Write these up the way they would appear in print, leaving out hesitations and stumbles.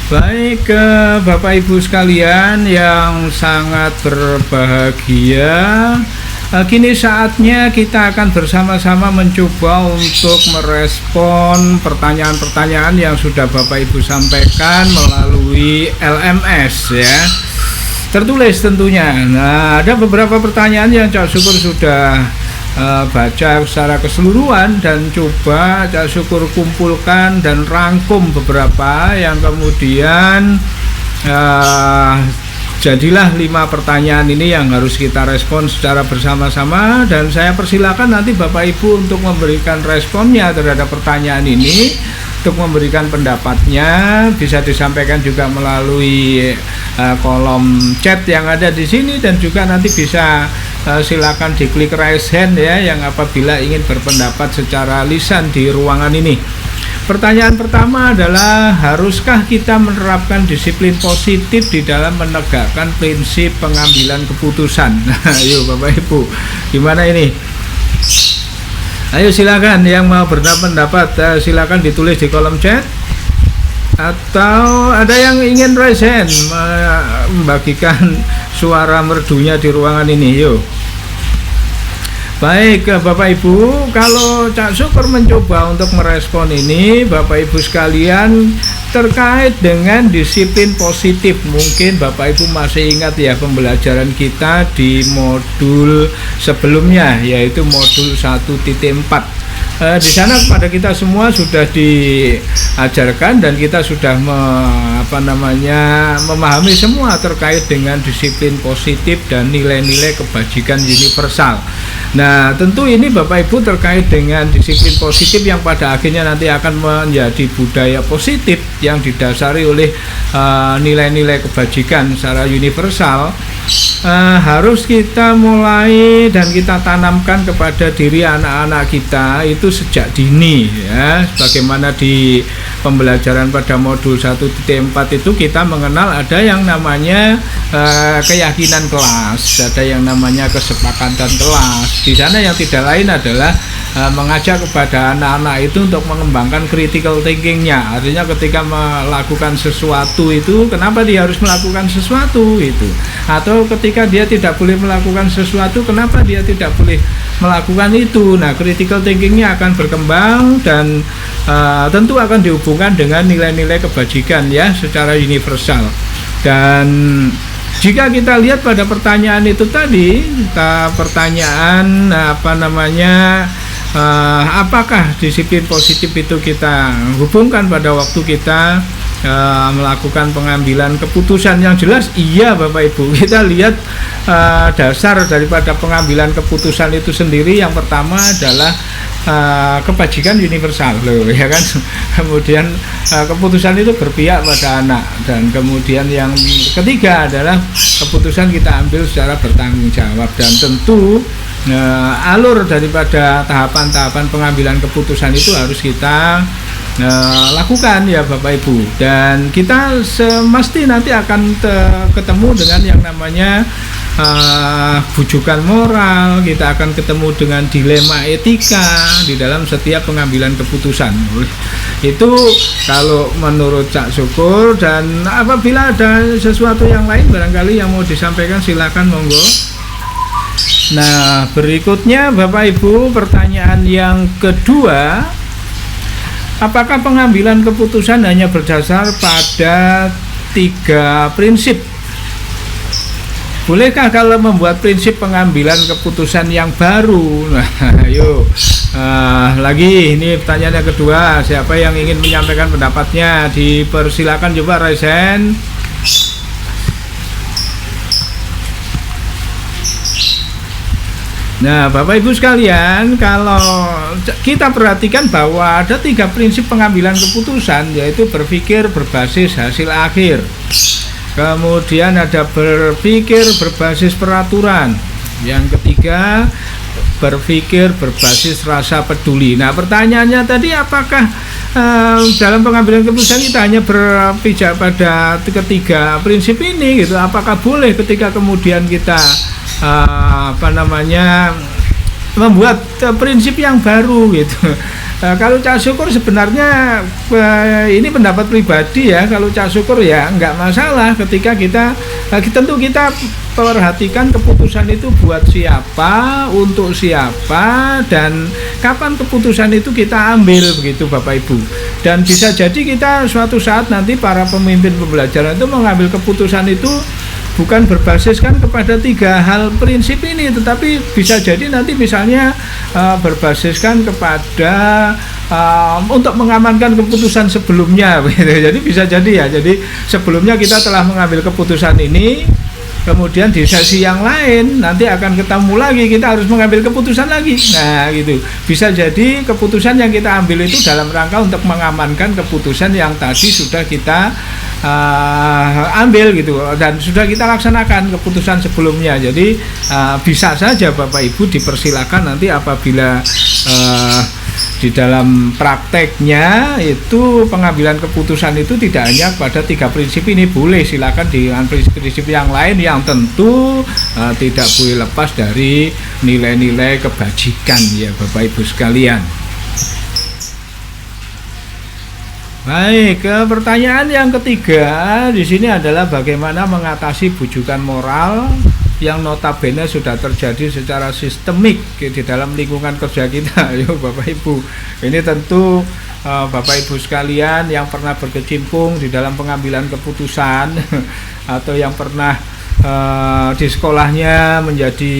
Baik, ke Bapak Ibu sekalian yang sangat berbahagia. Kini saatnya kita akan bersama-sama mencoba untuk merespon pertanyaan-pertanyaan yang sudah Bapak Ibu sampaikan melalui LMS ya. Tertulis tentunya. Nah, ada beberapa pertanyaan yang Cak Syukur sudah baca secara keseluruhan dan coba Cak Syukur kumpulkan dan rangkum beberapa yang kemudian jadilah 5 pertanyaan ini yang harus kita respon secara bersama-sama, dan saya persilakan nanti Bapak Ibu untuk memberikan responnya terhadap pertanyaan ini, untuk memberikan pendapatnya bisa disampaikan juga melalui kolom chat yang ada di sini, dan juga nanti bisa silakan diklik raise hand ya yang apabila ingin berpendapat secara lisan di ruangan ini. Pertanyaan pertama adalah, haruskah kita menerapkan disiplin positif di dalam menegakkan prinsip pengambilan keputusan? Ayo Bapak Ibu, gimana ini? Ayo silakan yang mau berpendapat, silakan ditulis di kolom chat, atau ada yang ingin raise hand membagikan suara merdunya di ruangan ini. Yuk. Baik Bapak Ibu, kalau Cak Syukur mencoba untuk merespon ini Bapak Ibu sekalian terkait dengan disiplin positif. Mungkin Bapak Ibu masih ingat ya pembelajaran kita di modul sebelumnya, yaitu modul 1.4. Di sana kepada kita semua sudah diajarkan dan kita sudah memahami semua terkait dengan disiplin positif dan nilai-nilai kebajikan universal. Nah, tentu ini Bapak Ibu terkait dengan disiplin positif yang pada akhirnya nanti akan menjadi budaya positif yang didasari oleh nilai-nilai kebajikan secara universal. Harus kita mulai dan kita tanamkan kepada diri anak-anak kita itu sejak dini ya. Sebagaimana di pembelajaran pada modul 1.4 itu kita mengenal ada yang namanya keyakinan kelas, ada yang namanya kesepakatan kelas. Di sana yang tidak lain adalah mengajak kepada anak-anak itu untuk mengembangkan critical thinkingnya. Artinya ketika melakukan sesuatu itu, kenapa dia harus melakukan sesuatu itu, atau ketika dia tidak boleh melakukan sesuatu, kenapa dia tidak boleh melakukan itu. Nah, critical thinkingnya akan berkembang dan tentu akan dihubungkan dengan nilai-nilai kebajikan ya secara universal. Dan jika kita lihat pada pertanyaan itu tadi, pertanyaan apakah disiplin positif itu kita hubungkan pada waktu kita melakukan pengambilan keputusan? Yang jelas iya Bapak Ibu, kita lihat dasar daripada pengambilan keputusan itu sendiri. Yang pertama adalah kebajikan universal loh ya kan. Kemudian keputusan itu berpihak pada anak, dan kemudian yang ketiga adalah keputusan kita ambil secara bertanggung jawab. Dan tentu alur daripada tahapan-tahapan pengambilan keputusan itu harus kita lakukan ya Bapak Ibu, dan kita semesti nanti akan ketemu dengan yang namanya bujukan moral, kita akan ketemu dengan dilema etika di dalam setiap pengambilan keputusan. Itu kalau menurut Cak Syukur, dan apabila ada sesuatu yang lain barangkali yang mau disampaikan silakan monggo. Nah, berikutnya Bapak Ibu, pertanyaan yang kedua, apakah pengambilan keputusan hanya berdasar pada 3 prinsip? Bolehkah kalau membuat prinsip pengambilan keputusan yang baru? Nah, yuk. Lagi ini pertanyaan yang kedua, siapa yang ingin menyampaikan pendapatnya? Dipersilakan coba raise hand. Nah, Bapak Ibu sekalian, kalau kita perhatikan bahwa ada 3 prinsip pengambilan keputusan, yaitu berpikir berbasis hasil akhir, kemudian ada berpikir berbasis peraturan, yang ketiga berpikir berbasis rasa peduli. Nah, pertanyaannya tadi, apakah dalam pengambilan keputusan kita hanya berpijak pada ketiga prinsip ini gitu? Apakah boleh ketika kemudian kita membuat prinsip yang baru gitu? Kalau Cak Syukur sebenarnya ini pendapat pribadi ya, kalau Cak Syukur ya nggak masalah ketika tentu kita perhatikan keputusan itu buat siapa, untuk siapa, dan kapan keputusan itu kita ambil begitu Bapak Ibu. Dan bisa jadi kita suatu saat nanti para pemimpin pembelajaran itu mengambil keputusan itu bukan berbasiskan kepada 3 hal prinsip ini, tetapi bisa jadi nanti misalnya berbasiskan kepada untuk mengamankan keputusan sebelumnya jadi bisa jadi ya, jadi sebelumnya kita telah mengambil keputusan ini, kemudian di sesi yang lain nanti akan ketemu lagi, kita harus mengambil keputusan lagi. Nah gitu, bisa jadi keputusan yang kita ambil itu dalam rangka untuk mengamankan keputusan yang tadi sudah kita ambil gitu, dan sudah kita laksanakan keputusan sebelumnya. Jadi bisa saja Bapak Ibu dipersilakan nanti apabila di dalam prakteknya itu pengambilan keputusan itu tidak hanya pada 3 prinsip ini, boleh silakan dengan prinsip-prinsip yang lain yang tentu tidak boleh lepas dari nilai-nilai kebajikan ya Bapak Ibu sekalian. Baik, pertanyaan yang ketiga di sini adalah bagaimana mengatasi bujukan moral yang notabene sudah terjadi secara sistemik di dalam lingkungan kerja kita. Yo Bapak Ibu, ini tentu Bapak Ibu sekalian yang pernah berkecimpung di dalam pengambilan keputusan atau yang pernah di sekolahnya menjadi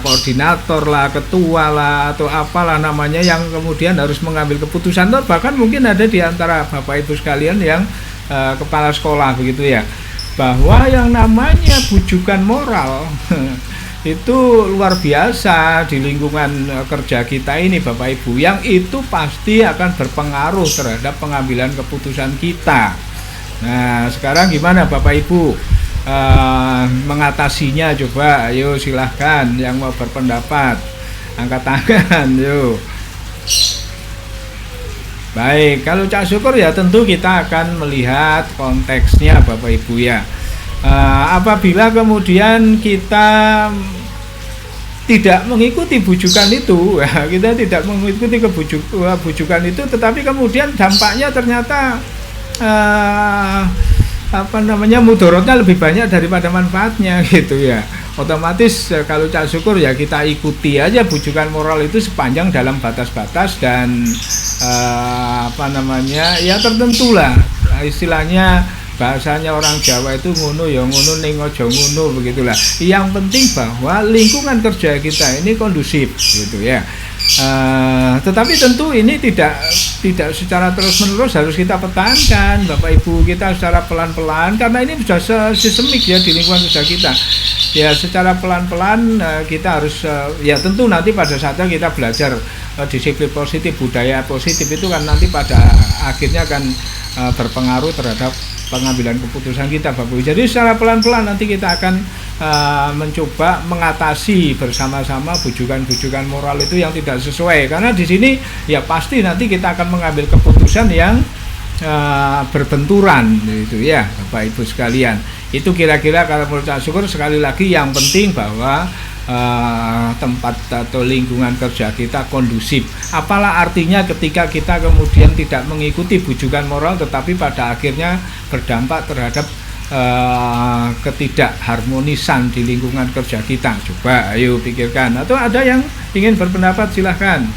koordinator lah, ketua lah, atau apalah namanya, yang kemudian harus mengambil keputusan, atau bahkan mungkin ada di antara Bapak Ibu sekalian yang kepala sekolah begitu ya, bahwa yang namanya bujukan moral itu luar biasa di lingkungan kerja kita ini Bapak Ibu, yang itu pasti akan berpengaruh terhadap pengambilan keputusan kita. Nah sekarang gimana Bapak Ibu mengatasinya? Coba ayo silahkan yang mau berpendapat angkat tangan yuk. Baik, kalau Cak Syukur ya tentu kita akan melihat konteksnya Bapak Ibu ya. Apabila kemudian kita tidak mengikuti bujukan itu, kita tidak mengikuti bujukan itu, tetapi kemudian dampaknya ternyata mudorotnya lebih banyak daripada manfaatnya gitu ya. Otomatis kalau Cak Syukur ya kita ikuti aja bujukan moral itu sepanjang dalam batas-batas dan ya tertentu lah, istilahnya bahasanya orang Jawa itu ngono ya ngono ning aja ngono begitulah. Yang penting bahwa lingkungan kerja kita ini kondusif gitu ya. Tetapi tentu ini tidak secara terus-menerus harus kita pertahankan Bapak Ibu, kita secara pelan-pelan, karena ini sudah sistemik ya di lingkungan kerja kita ya. Secara pelan-pelan kita harus ya tentu nanti pada saatnya kita belajar disiplin positif, budaya positif itu kan nanti pada akhirnya akan berpengaruh terhadap pengambilan keputusan kita Bapak Ibu. Jadi secara pelan-pelan nanti kita akan mencoba mengatasi bersama-sama bujukan-bujukan moral itu yang tidak sesuai, karena di sini ya pasti nanti kita akan mengambil keputusan yang berbenturan itu ya Bapak Ibu sekalian. Itu kira-kira kalau menurut Cak Syukur sekali lagi yang penting bahwa tempat atau lingkungan kerja kita kondusif. Apalah artinya ketika kita kemudian tidak mengikuti bujukan moral tetapi pada akhirnya berdampak terhadap ketidakharmonisan di lingkungan kerja kita. Coba ayo pikirkan, atau ada yang ingin berpendapat silahkan.